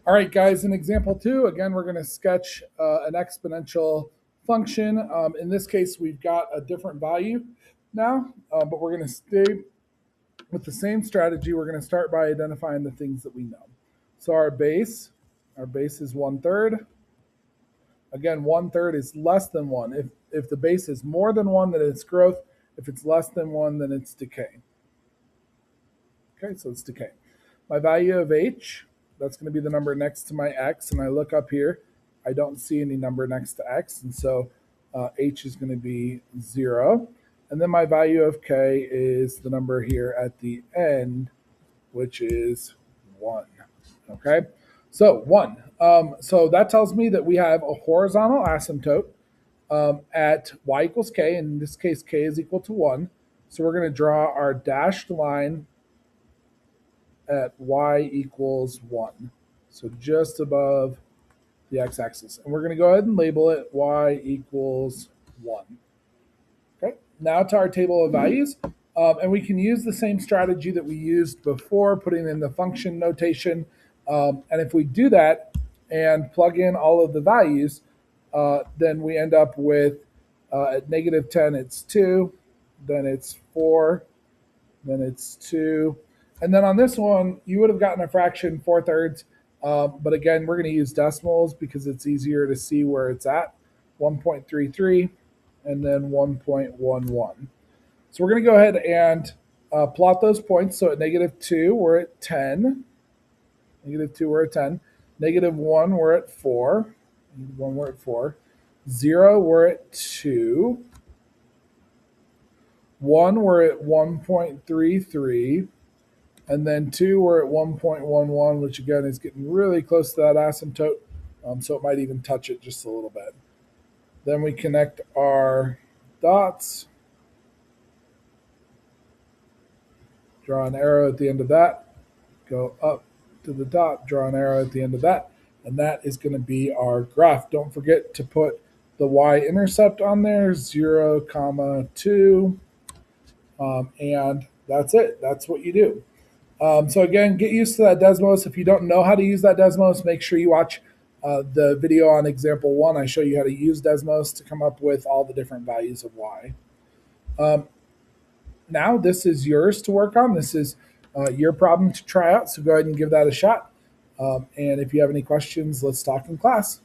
All right, guys, in example two, again, we're going to sketch an exponential function. In this case, we've got a different value now, but we're going to stay with the same strategy. We're going to start by identifying the things that we know. So our base is 1/3. Again, 1/3 is less than 1. If the base is more than 1, then it's growth. If it's less than 1, then it's decay. Okay, so it's decay. My value of h, that's going to be the number next to my x, and I look up here, I don't see any number next to x, and so h is going to be 0. And then my value of k is the number here at the end, which is 1. Okay, so 1. So that tells me that we have a horizontal asymptote at y equals k. In this case, k is equal to 1. So we're going to draw our dashed line at y equals 1. So just above the x-axis. And we're going to go ahead and label it y equals 1. Okay, now to our table of values. And we can use the same strategy that we used before, putting in the function notation. And if we do that and plug in all of the values, then we end up with at -10, it's 2, then it's 4, then it's 2. And then on this one, you would have gotten a fraction 4/3. But again, we're going to use decimals because it's easier to see where it's at. 1.33 and then 1.11. So we're going to go ahead and plot those points. So at -2, we're at 10. -2, we're at 10. -1, we're at 4. -1, we're at 4. 0, we're at 2. 1, we're at 1.33. And then 2, we're at 1.11, which again is getting really close to that asymptote. So it might even touch it just a little bit. Then we connect our dots. Draw an arrow at the end of that. Go up to the top, draw an arrow at the end of that. And that is going to be our graph. Don't forget to put the y-intercept on there, 0, 2. And that's it. That's what you do. So again, get used to that Desmos. If you don't know how to use that Desmos, make sure you watch the video on example 1. I show you how to use Desmos to come up with all the different values of y. Now this is yours to work on. This is your problem to try out. So go ahead and give that a shot. And if you have any questions, let's talk in class.